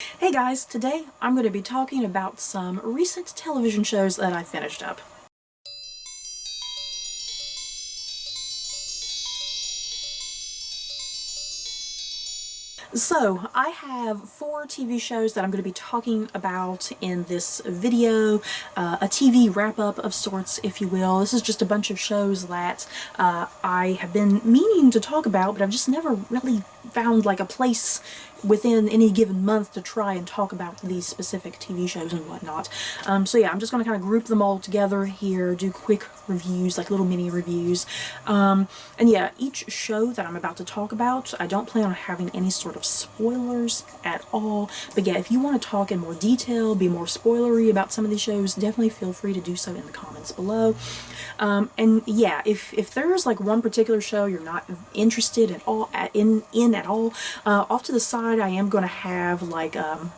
Hey guys, today I'm going to be talking about some recent television shows that I finished up. So, I have 4 TV shows that I'm going to be talking about in this video, a TV wrap-up of sorts, if you will. This is just a bunch of shows that I have been meaning to talk about, but I've just never really found like a place within any given month to try and talk about these specific TV shows and whatnot. So yeah, I'm just going to kind of group them all together here, do quick reviews, like little mini reviews. And yeah, each show that I'm about to talk about, I don't plan on having any sort of spoilers at all. But yeah, if you want to talk in more detail, be more spoilery about some of these shows, definitely feel free to do so in the comments below. And yeah, if there's like one particular show you're not interested at all in at all, off to the side I am going to have like a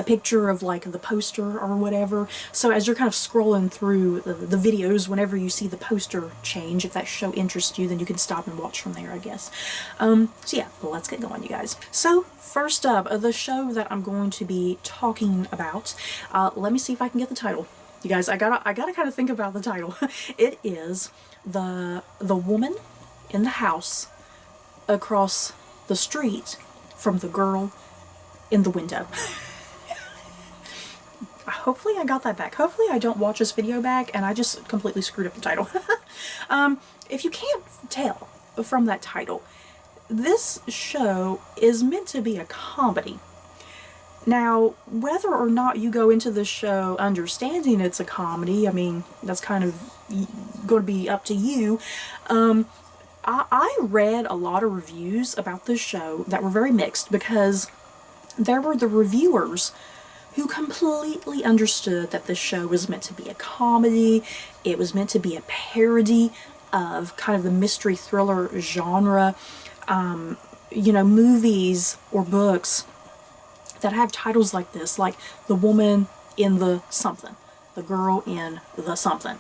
picture of like the poster or whatever, so as you're kind of scrolling through the videos, whenever you see the poster change, if that show interests you, then you can stop and watch from there, I guess. So yeah, let's get going, you guys. So first up, the show that I'm going to be talking about, let me see if I can get the title. You guys, I gotta kind of think about the title. It is the woman in the house across the street from the girl in the window. Hopefully I got that back. Hopefully I don't watch this video back and I just completely screwed up the title. If you can't tell from that title, this show is meant to be a comedy. Now, whether or not you go into this show understanding it's a comedy, I mean, that's kind of going to be up to you. I read a lot of reviews about this show that were very mixed, because there were the reviewers who completely understood that this show was meant to be a comedy. It was meant to be a parody of kind of the mystery thriller genre. You know, movies or books that have titles like this, like The Woman in the Something, The Girl in the Something.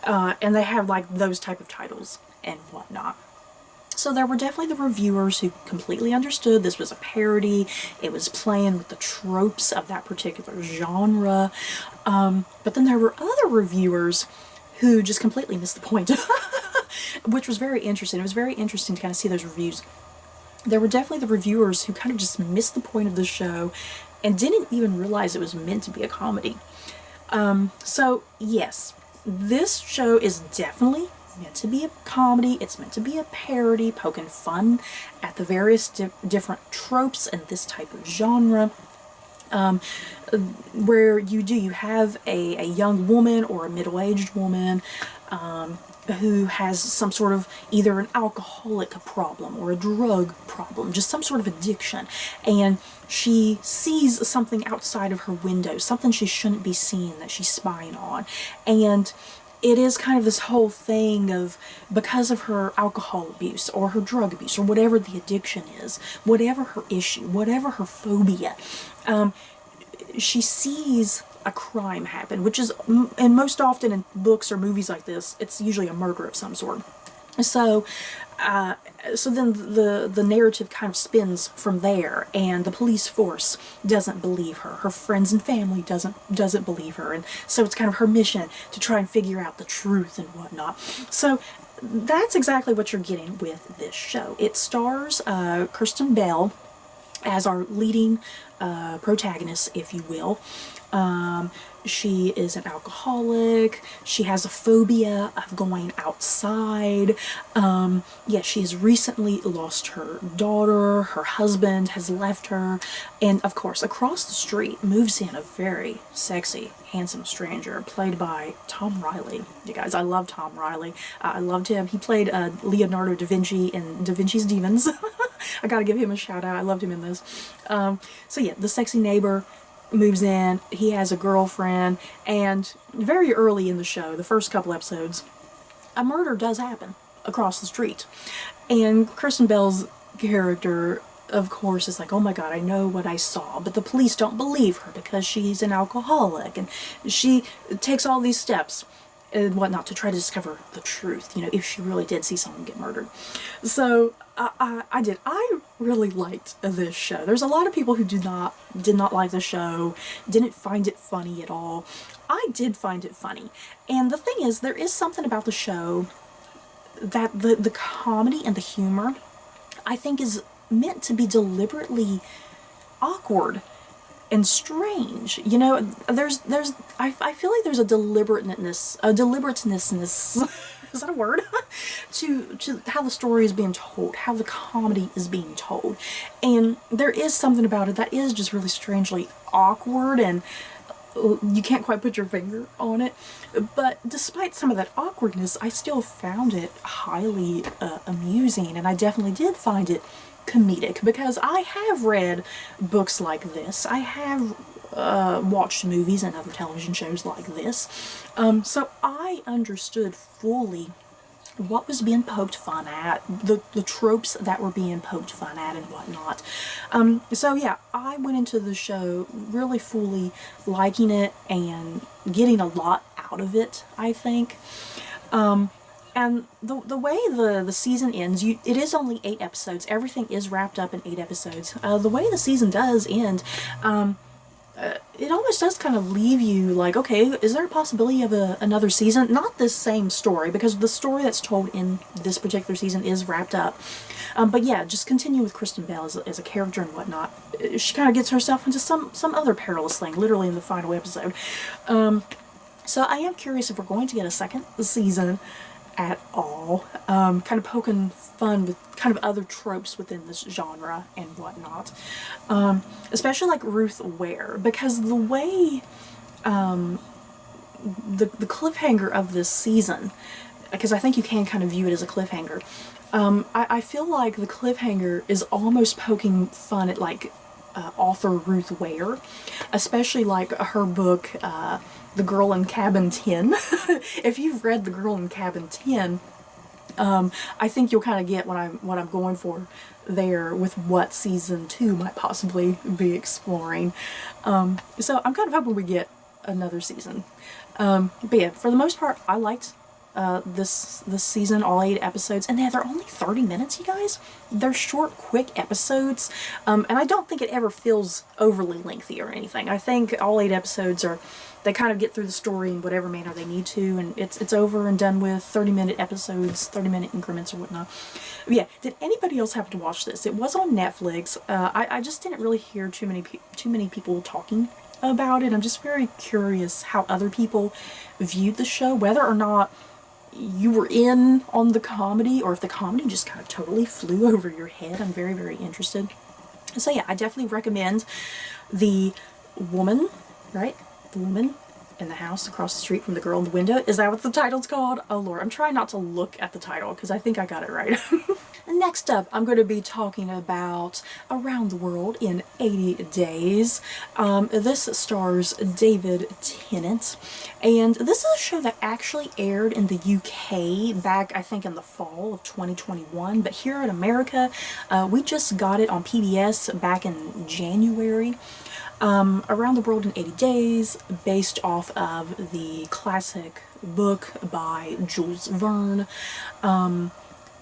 And they have like those type of titles and whatnot. So there were definitely the reviewers who completely understood this was a parody. It was playing with the tropes of that particular genre. But then there were other reviewers who just completely missed the point, which was very interesting. It was very interesting to kind of see those reviews. There were definitely the reviewers who kind of just missed the point of the show and didn't even realize it was meant to be a comedy. So yes, this show is definitely meant to be a comedy. It's meant to be a parody, poking fun at the various different tropes in this type of genre. Where you have a young woman or a middle-aged woman who has some sort of either an alcoholic problem or a drug problem, just some sort of addiction, and she sees something outside of her window, something she shouldn't be seeing that she's spying on. And it is kind of this whole thing of, because of her alcohol abuse or her drug abuse or whatever the addiction is, whatever her issue, whatever her phobia, she sees a crime happen, which is, and most often in books or movies like this, it's usually a murder of some sort. So then the narrative kind of spins from there, and the police force doesn't believe her. Her friends and family doesn't believe her, and so it's kind of her mission to try and figure out the truth and whatnot. So that's exactly what you're getting with this show. It stars Kristen Bell as our leading protagonist, if you will. She is an alcoholic. She has a phobia of going outside. Yeah, she has recently lost her daughter. Her husband has left her. And of course, across the street moves in a very sexy, handsome stranger played by Tom Riley. You guys, I love Tom Riley. I loved him. He played Leonardo da Vinci in Da Vinci's Demons. I gotta give him a shout out. I loved him in this. So yeah, the sexy neighbor moves in. He has a girlfriend, and very early in the show, the first couple episodes, a murder does happen across the street. And Kristen Bell's character, of course, is like, oh my god, I know what I saw, but the police don't believe her because she's an alcoholic, and she takes all these steps and whatnot to try to discover the truth, you know, if she really did see someone get murdered. So I did. I really liked this show. There's a lot of people who did not like the show, didn't find it funny at all. I did find it funny. And the thing is, there is something about the show that the comedy and the humor, I think, is meant to be deliberately awkward and strange. You know, I feel like there's a deliberateness, is that a word? to how the story is being told, how the comedy is being told. And there is something about it that is just really strangely awkward, and you can't quite put your finger on it. But despite some of that awkwardness, I still found it highly amusing, and I definitely did find it comedic, because I have read books like this. I have watched movies and other television shows like this. So I understood fully what was being poked fun at, the tropes that were being poked fun at and whatnot. So yeah, I went into the show really fully liking it and getting a lot out of it, I think. And the way the season ends, it is only 8 episodes. Everything is wrapped up in 8 episodes. The way the season does end, it almost does kind of leave you like, okay, is there a possibility of another season? Not this same story, because the story that's told in this particular season is wrapped up. But yeah, just continue with Kristen Bell as a character and whatnot. She kind of gets herself into some other perilous thing, literally in the final episode. So I am curious if we're going to get a second season at all, kind of poking fun with kind of other tropes within this genre and whatnot, especially like Ruth Ware, because the way the cliffhanger of this season, because I think you can kind of view it as a cliffhanger, I feel like the cliffhanger is almost poking fun at like author Ruth Ware, especially like her book The Girl in Cabin 10. If you've read The Girl in Cabin 10, I think you'll kind of get what I'm going for there with what season 2 might possibly be exploring. So I'm kind of hoping we get another season. But yeah, for the most part, I liked this season, all 8 episodes, and they're only 30 minutes, you guys. They're short, quick episodes, and I don't think it ever feels overly lengthy or anything. I think all 8 episodes they kind of get through the story in whatever manner they need to, and it's over and done with. 30-minute episodes, 30-minute increments or whatnot. But yeah, did anybody else happen to watch this? It was on Netflix. I just didn't really hear too many people talking about it. I'm just very curious how other people viewed the show, whether or not you were in on the comedy, or if the comedy just kind of totally flew over your head. I'm very, very interested. So yeah, I definitely recommend the woman, right? The woman in the house across the street from the girl in the window. Is that what the title's called? Oh Lord, I'm trying not to look at the title because I think I got it right. Next up, I'm going to be talking about Around the World in 80 Days. This stars David Tennant, and this is a show that actually aired in the UK back, I think, in the fall of 2021, but here in America, we just got it on PBS back in January. Around the World in 80 Days, based off of the classic book by Jules Verne.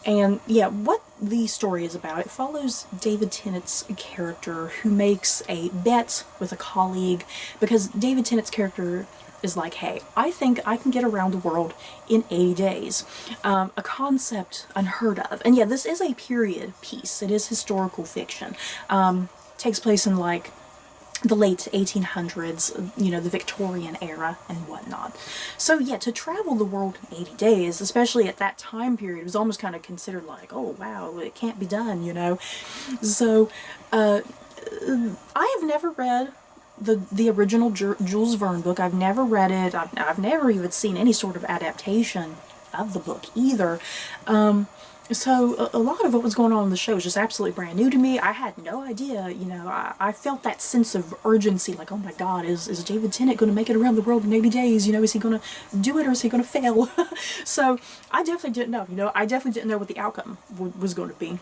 And yeah, what the story is about, it follows David Tennant's character, who makes a bet with a colleague, because David Tennant's character is like, hey, I think I can get around the world in 80 days. A concept unheard of. And yeah, this is a period piece. It is historical fiction. Takes place in like the late 1800s, you know, the Victorian era and whatnot. So yeah, to travel the world in 80 days, especially at that time period, was almost kind of considered like, oh wow, it can't be done, you know. So I have never read the original Jules Verne book. I've never read it. I've never even seen any sort of adaptation of the book either. So a lot of what was going on in the show was just absolutely brand new to me. I had no idea, you know. I felt that sense of urgency, like, oh my god, is David Tennant going to make it around the world in 80 days? You know, is he going to do it or is he going to fail? So I definitely didn't know, you know. I definitely didn't know what the outcome was going to be.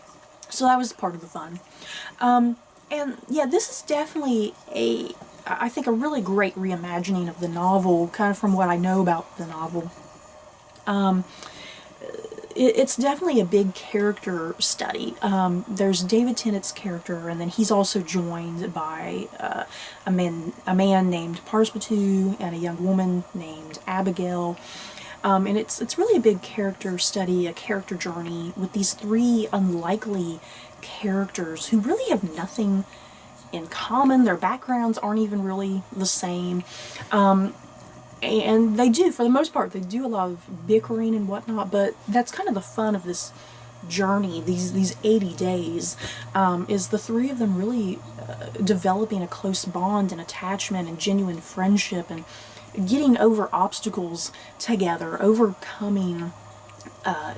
So that was part of the fun. And yeah, this is definitely I think a really great reimagining of the novel, kind of from what I know about the novel. it's definitely a big character study. There's David Tennant's character, and then he's also joined by a man named Parspatu and a young woman named Abigail. And it's really a big character study, a character journey with these three unlikely characters who really have nothing in common. Their backgrounds aren't even really the same. And they do, for the most part, they do a lot of bickering and whatnot, but that's kind of the fun of this journey, these 80 days, is the three of them really developing a close bond and attachment and genuine friendship and getting over obstacles together, overcoming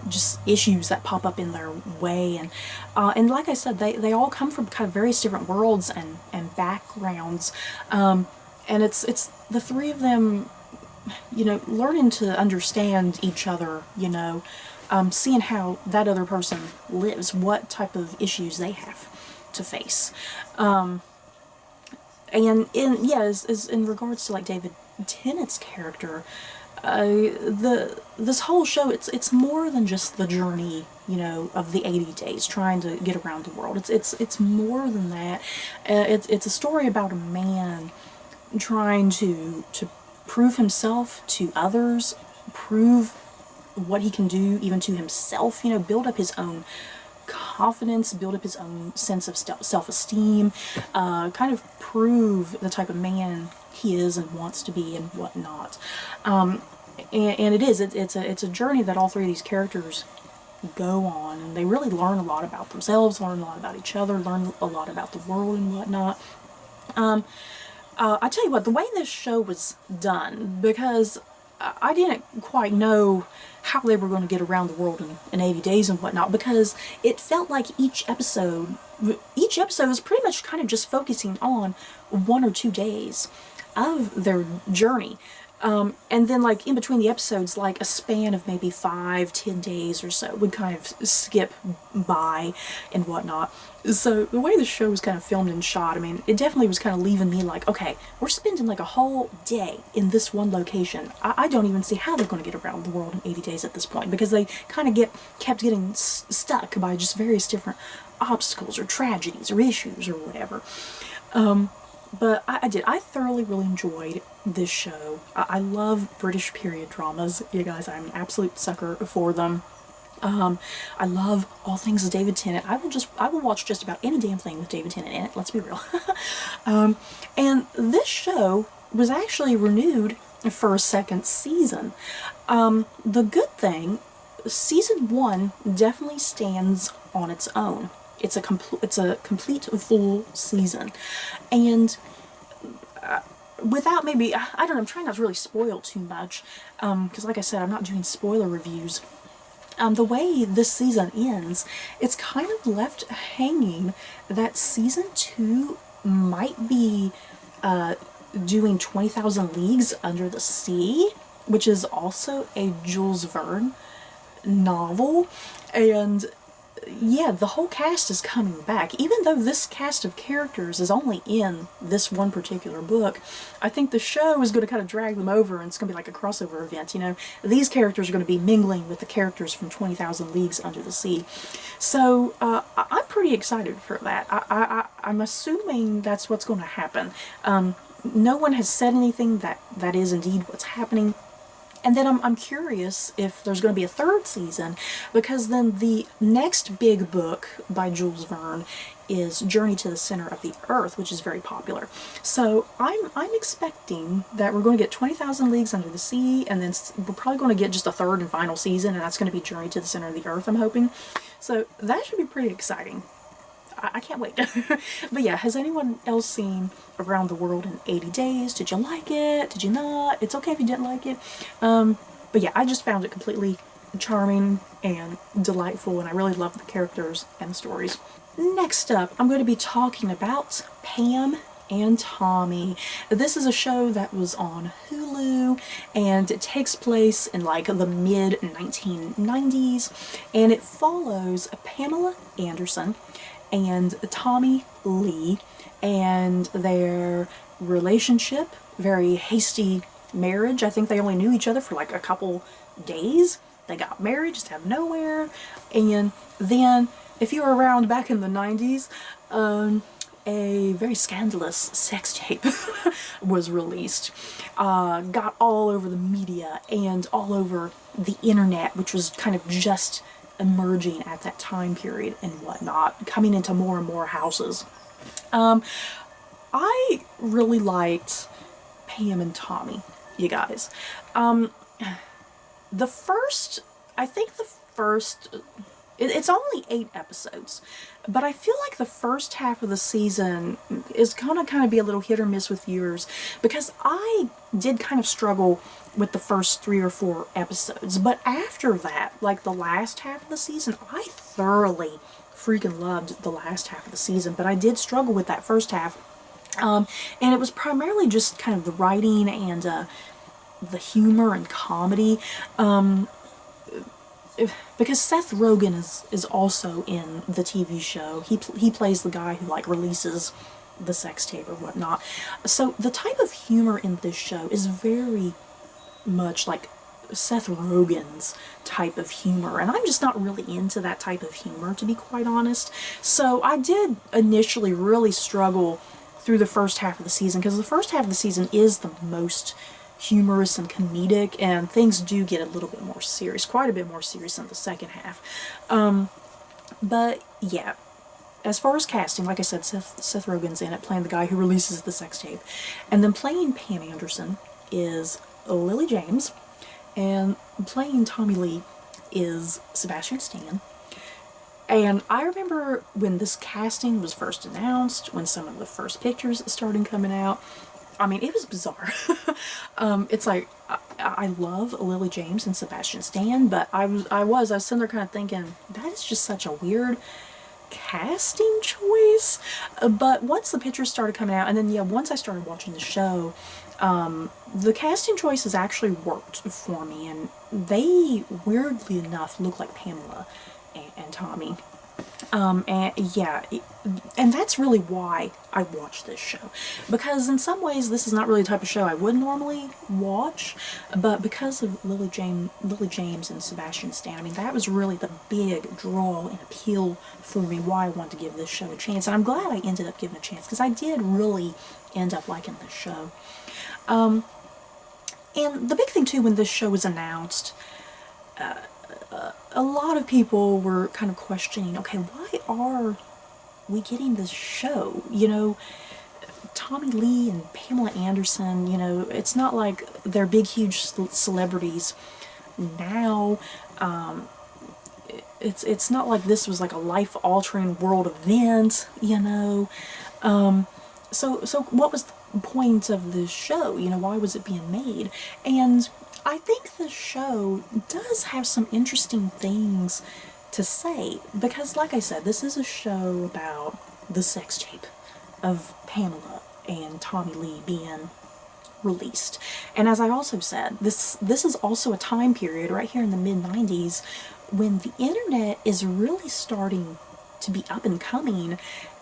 just issues that pop up in their way. And like I said, they all come from kind of various different worlds and backgrounds. And it's the three of them, learning to understand each other, seeing how that other person lives, what type of issues they have to face. And in regards to like David Tennant's character, this whole show, it's more than just the journey, of the 80 days trying to get around the world. It's more than that. It's a story about a man trying to prove himself to others, prove what he can do even to himself, build up his own confidence, build up his own sense of self-esteem, kind of prove the type of man he is and wants to be and whatnot. And it's a journey that all three of these characters go on, and they really learn a lot about themselves, learn a lot about each other, learn a lot about the world and whatnot. I tell you what, the way this show was done, because I didn't quite know how they were going to get around the world in 80 days and whatnot, because it felt like each episode was pretty much kind of just focusing on 1 or 2 days of their journey. And then like in between the episodes, like a span of maybe 5-10 days or so would kind of skip by and whatnot. So the way the show was kind of filmed and shot, I mean, it definitely was kind of leaving me like, okay, we're spending like a whole day in this one location. I don't even see how they're going to get around the world in 80 days at this point, because they kind of kept getting stuck by just various different obstacles or tragedies or issues or whatever. But I thoroughly really enjoyed this show. I love British period dramas, you guys. I'm an absolute sucker for them. I love all things David Tennant. I will watch just about any damn thing with David Tennant in it, let's be real. And this show was actually renewed for a second season. The good thing, season 1 definitely stands on its own. It's a complete full season. And without maybe, I don't know, I'm trying not to really spoil too much, because like I said, I'm not doing spoiler reviews. The way this season ends, it's kind of left hanging that season 2 might be doing 20,000 Leagues Under the Sea, which is also a Jules Verne novel. And yeah, the whole cast is coming back. Even though this cast of characters is only in this one particular book, I think the show is going to kind of drag them over, and it's going to be like a crossover event, These characters are going to be mingling with the characters from 20,000 Leagues Under the Sea. So, I'm pretty excited for that. I'm assuming that's what's going to happen. No one has said anything that is indeed what's happening. And then I'm curious if there's going to be a third season, because then the next big book by Jules Verne is Journey to the Center of the Earth, which is very popular. So I'm expecting that we're going to get 20,000 Leagues Under the Sea, and then we're probably going to get just a third and final season, and that's going to be Journey to the Center of the Earth, I'm hoping. So that should be pretty exciting. I can't wait. But yeah, has anyone else seen Around the World in 80 Days? Did you like it? Did you not? It's okay if you didn't like it. But yeah, I just found it completely charming and delightful, and I really love the characters and the stories. Next up, I'm going to be talking about Pam and Tommy. This is a show that was on Hulu, and it takes place in like the mid 1990s, and it follows Pamela Anderson and Tommy Lee and their relationship, very hasty marriage. I think they only knew each other for like a couple days, they got married just out of nowhere. And then, if you were around back in the 90s, a very scandalous sex tape was released. Got all over the media and all over the internet, which was kind of just emerging at that time period and whatnot, coming into more and more houses. I really liked Pam and Tommy, you guys. The first, I think the first, it's only 8 episodes, but I feel like the first half of the season is gonna kind of be a little hit or miss with viewers, because I did kind of struggle with the first 3 or 4 episodes, but after that, like the last half of the season, I thoroughly freaking loved the last half of the season, but I did struggle with that first half. And it was primarily just kind of the writing and the humor and comedy. Because Seth Rogen is also in the TV show. He plays the guy who like releases the sex tape or whatnot. So the type of humor in this show is very much like Seth Rogen's type of humor, and I'm just not really into that type of humor, to be quite honest. So I did initially really struggle through the first half of the season, because the first half of the season is the most humorous and comedic, and things do get a little bit more serious, quite a bit more serious in the second half. But yeah, as far as casting, like I said, Seth Rogen's in it, playing the guy who releases the sex tape. And then playing Pam Anderson is Lily James, and playing Tommy Lee is Sebastian Stan. And I remember when this casting was first announced, when some of the first pictures started coming out, I mean, it was bizarre. It's like, I love Lily James and Sebastian Stan, but I was sitting there kind of thinking, that is just such a weird casting choice. But once the pictures started coming out, and then, yeah, once I started watching the show, the casting choices actually worked for me, and they, weirdly enough, look like Pamela and Tommy. And yeah, and that's really why I watch this show, because in some ways this is not really the type of show I would normally watch, but because of Lily James and Sebastian Stan, I mean, that was really the big draw and appeal for me, why I wanted to give this show a chance. And I'm glad I ended up giving it a chance, because I did really end up liking this show. And the big thing too, when this show was announced, a lot of people were kind of questioning, okay, why are we getting this show? You know, Tommy Lee and Pamela Anderson, you know, it's not like they're big, huge celebrities now. It's not like this was like a life-altering world event, you know. So what was the point of this show? You know, why was it being made? And I think the show does have some interesting things to say, because like I said, this is a show about the sex tape of Pamela and Tommy Lee being released. And as I also said, this is also a time period right here in the mid-90s when the internet is really starting to be up and coming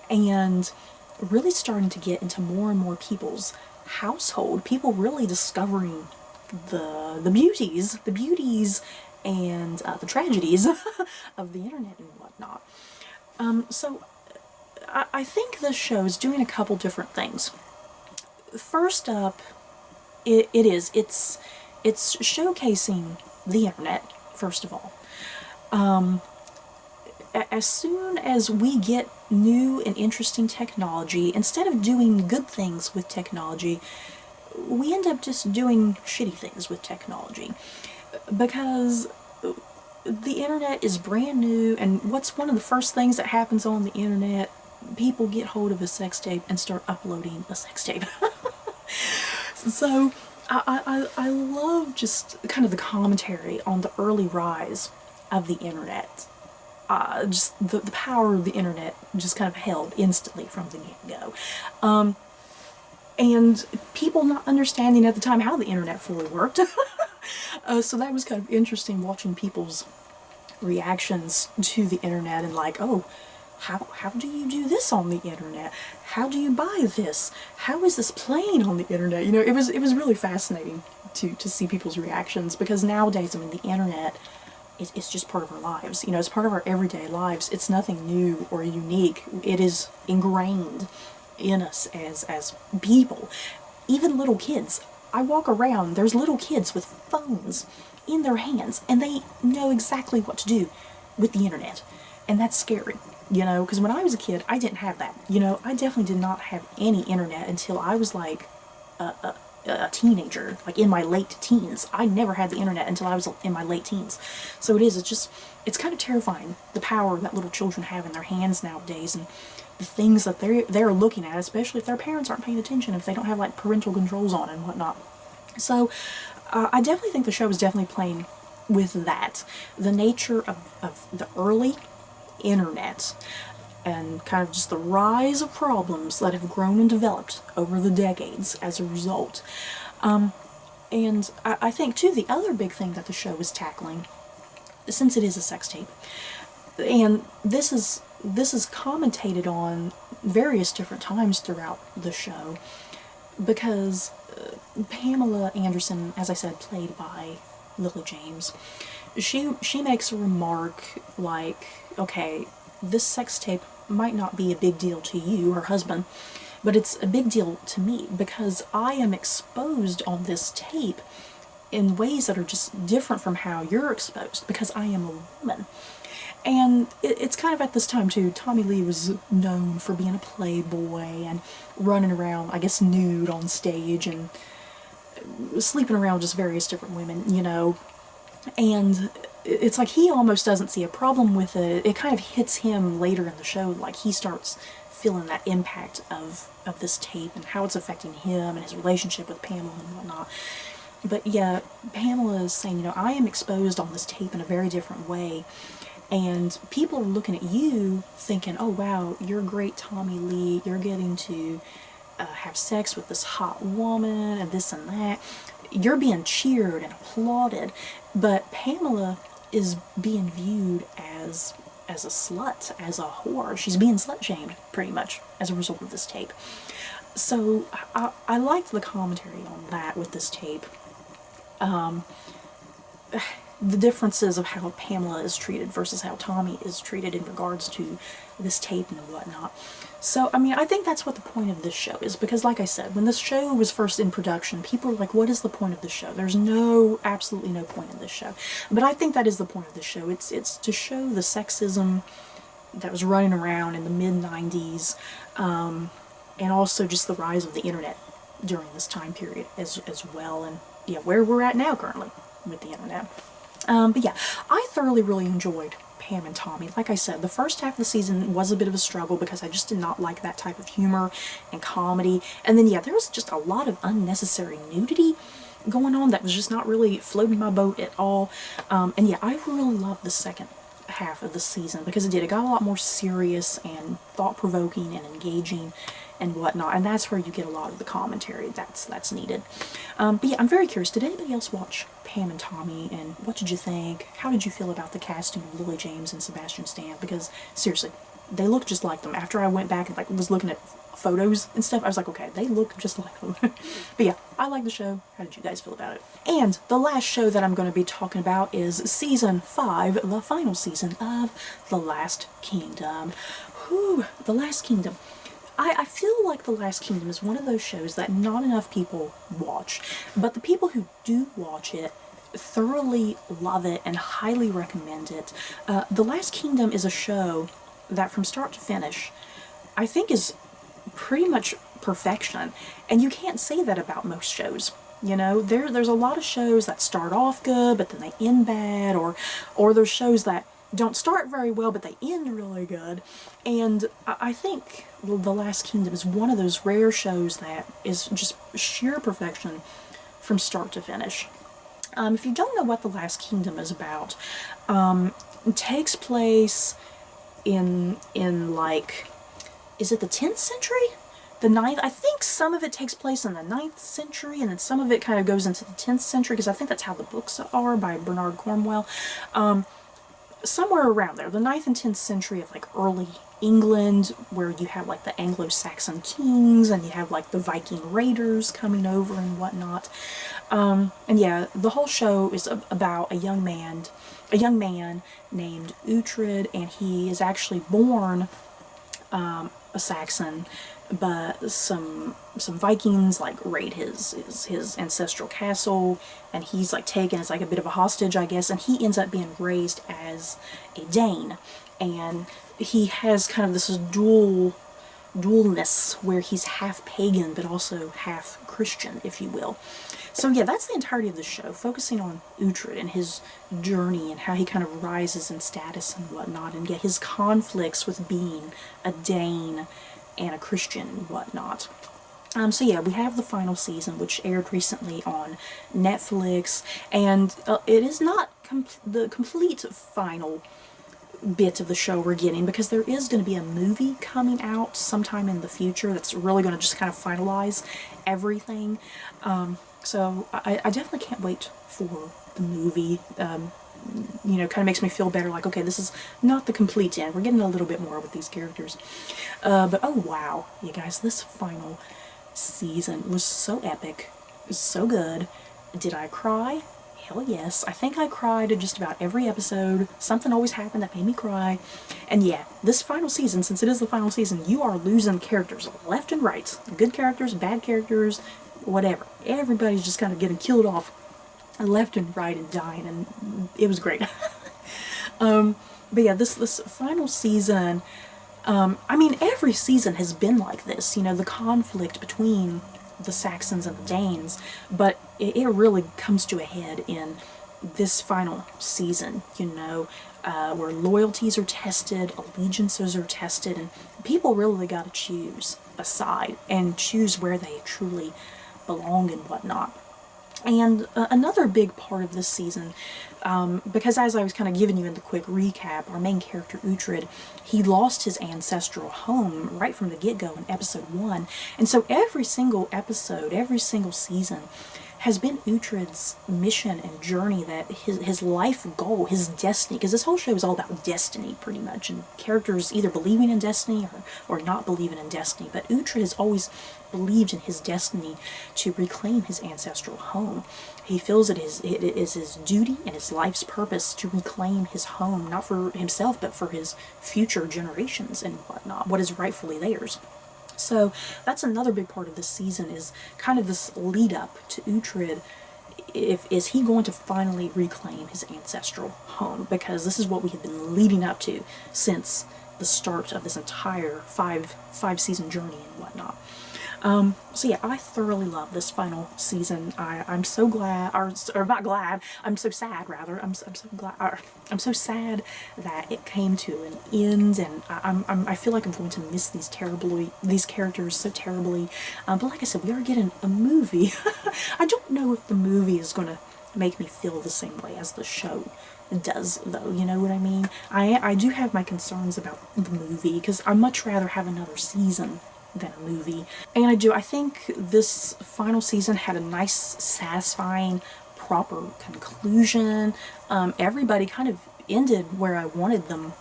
and really starting to get into more and more people's household. People really discovering the beauties and the tragedies of the internet and whatnot. So I think this show is doing a couple different things. First up, it's showcasing the internet, first of all. As soon as we get new and interesting technology, instead of doing good things with technology, we end up just doing shitty things with technology, because the internet is brand new, and what's one of the first things that happens on the internet? People get hold of a sex tape and start uploading a sex tape. So I love just kind of the commentary on the early rise of the internet. Just the power of the internet just kind of held instantly from the get-go. And people not understanding at the time how the internet fully worked. So that was kind of interesting, watching people's reactions to the internet, and like, oh, how do you do this on the internet? How do you buy this? How is this playing on the internet? You know, it was really fascinating to see people's reactions, because nowadays, I mean, the internet it's just part of our lives. It's part of our everyday lives. It's nothing new or unique. It is ingrained in us as people. Even little kids. I walk around, there's little kids with phones in their hands, and they know exactly what to do with the internet. And that's scary, because when I was a kid, I didn't have that. I definitely did not have any internet until I was like a teenager, like in my late teens. I never had the internet until I was in my late teens. So it's kind of terrifying, the power that little children have in their hands nowadays, and the things that they're looking at, especially if their parents aren't paying attention, if they don't have like parental controls on and whatnot. So I definitely think the show is definitely playing with that, the nature of the early internet, and kind of just the rise of problems that have grown and developed over the decades as a result. And I think, too, the other big thing that the show is tackling, since it is a sex tape, and this is commentated on various different times throughout the show, because Pamela Anderson, as I said, played by Lily James, she makes a remark like, okay, this sex tape might not be a big deal to you, her husband, but it's a big deal to me because I am exposed on this tape in ways that are just different from how you're exposed, because I am a woman. And it's kind of at this time too, Tommy Lee was known for being a playboy and running around, I guess, nude on stage and sleeping around with just various different women, and it's like he almost doesn't see a problem with it. It kind of hits him later in the show, like he starts feeling that impact of this tape and how it's affecting him and his relationship with Pamela and whatnot. But yeah, Pamela is saying, I am exposed on this tape in a very different way, and people are looking at you thinking, oh wow, you're great, Tommy Lee, you're getting to have sex with this hot woman and this and that. You're being cheered and applauded, but Pamela is being viewed as a slut, as a whore. She's being slut-shamed, pretty much, as a result of this tape. So I liked the commentary on that with this tape. The differences of how Pamela is treated versus how Tommy is treated in regards to this tape and whatnot. So, I think that's what the point of this show is, because like I said, when this show was first in production, people were like, what is the point of this show? There's absolutely no point in this show. But I think that is the point of the show. It's to show the sexism that was running around in the mid-90s, and also just the rise of the internet during this time period as well, and yeah, where we're at now currently with the internet. But yeah, I thoroughly really enjoyed Pam and Tommy. Like I said, the first half of the season was a bit of a struggle because I just did not like that type of humor and comedy. And then yeah, there was just a lot of unnecessary nudity going on that was just not really floating my boat at all. And yeah, I really loved the second half of the season because it got a lot more serious and thought-provoking and engaging and whatnot, and that's where you get a lot of the commentary that's needed. But yeah, I'm very curious, did anybody else watch Pam and Tommy, and what did you think? How did you feel about the casting of Lily James and Sebastian Stan? Because seriously, they look just like them. After I went back and was looking at photos and stuff, I was like, okay, they look just like them. But yeah, I like the show. How did you guys feel about it? And the last show that I'm going to be talking about is season 5, the final season of The Last Kingdom. Whew, The Last Kingdom. I feel like The Last Kingdom is one of those shows that not enough people watch, but the people who do watch it thoroughly love it and highly recommend it. The Last Kingdom is a show that from start to finish, I think is pretty much perfection, and you can't say that about most shows. There's a lot of shows that start off good, but then they end bad, or there's shows that don't start very well, but they end really good. And I think The Last Kingdom is one of those rare shows that is just sheer perfection from start to finish. If you don't know what The Last Kingdom is about, it takes place in like, is it the 10th century? The 9th? I think some of it takes place in the 9th century, and then some of it kind of goes into the 10th century, because I think that's how the books are by Bernard Cornwell. Somewhere around there, the 9th and 10th century of like early England, where you have like the Anglo-Saxon kings, and you have like the Viking raiders coming over and whatnot. And yeah, the whole show is about a young man named Uhtred, and he is actually born a Saxon, but some Vikings like raid his ancestral castle, and he's like taken as like a bit of a hostage, I guess, and he ends up being raised as a Dane, and he has kind of this dualness where he's half pagan but also half Christian, if you will. So yeah, that's the entirety of the show, focusing on Uhtred and his journey and how he kind of rises in status and whatnot, and get his conflicts with being a Dane and a Christian and whatnot. So yeah, we have the final season, which aired recently on Netflix, and it is not the complete final bit of the show we're getting, because there is going to be a movie coming out sometime in the future that's really going to just kind of finalize everything. So I definitely can't wait for the movie. You know, kind of makes me feel better, like, okay, this is not the complete end. We're getting a little bit more with these characters. But oh wow, you guys, this final season was so epic. It was so good. Did I cry? Hell yes. I think I cried at just about every episode. Something always happened that made me cry. And yeah, this final season, since it is the final season, you are losing characters left and right. Good characters, bad characters, whatever. Everybody's just kind of getting killed off left and right and dying, and it was great. But yeah, this final season, I mean, every season has been like this, you know, the conflict between the Saxons and the Danes, but it really comes to a head in this final season, you know, where loyalties are tested, allegiances are tested, and people really got to choose a side and choose where they truly belong and whatnot. And another big part of this season, because as I was kind of giving you in the quick recap, our main character Uhtred, he lost his ancestral home right from the get-go in episode 1. And so every single episode, every single season has been Uhtred's mission and journey, that his life goal, his destiny, because this whole show is all about destiny pretty much, and characters either believing in destiny or not believing in destiny. But Uhtred has always believed in his destiny to reclaim his ancestral home. He feels it is his duty and his life's purpose to reclaim his home, not for himself, but for his future generations and whatnot, what is rightfully theirs. So that's another big part of this season, is kind of this lead up to Uhtred. Is he going to finally reclaim his ancestral home? Because this is what we have been leading up to since the start of this entire five season journey and whatnot. So yeah, I thoroughly love this final season. I'm so glad, or not glad, I'm so sad rather. I'm so glad, I'm so sad that it came to an end, and I feel like I'm going to miss these characters so terribly. But like I said, we are getting a movie. I don't know if the movie is going to make me feel the same way as the show does, though, you know what I mean? I do have my concerns about the movie, because I'd much rather have another season than a movie. And I think this final season had a nice, satisfying, proper conclusion. Everybody kind of ended where I wanted them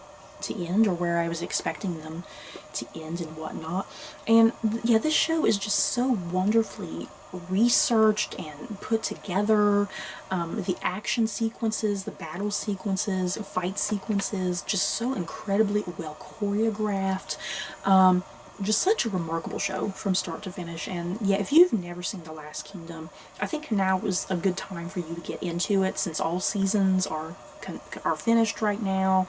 to end, or where I was expecting them to end and whatnot. And yeah, this show is just so wonderfully researched and put together. The action sequences, the battle sequences, fight sequences, just so incredibly well choreographed. Just such a remarkable show from start to finish. And yeah, if you've never seen The Last Kingdom, I think now is a good time for you to get into it, since all seasons are finished right now.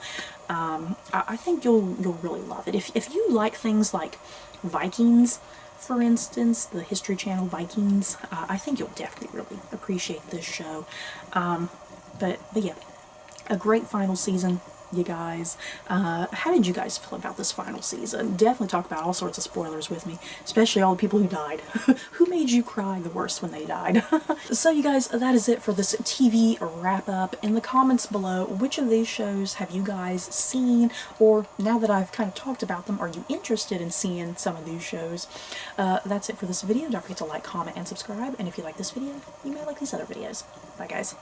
I think you'll really love it. If you like things like Vikings, for instance, the History Channel Vikings, I think you'll definitely really appreciate this show. But yeah, a great final season, you guys. How did you guys feel about this final season? Definitely talk about all sorts of spoilers with me, especially all the people who died. Who made you cry the worst when they died? So you guys, that is it for this TV wrap-up. In the comments below, which of these shows have you guys seen? Or now that I've kind of talked about them, are you interested in seeing some of these shows? That's it for this video. Don't forget to like, comment, and subscribe. And if you like this video, you may like these other videos. Bye, guys.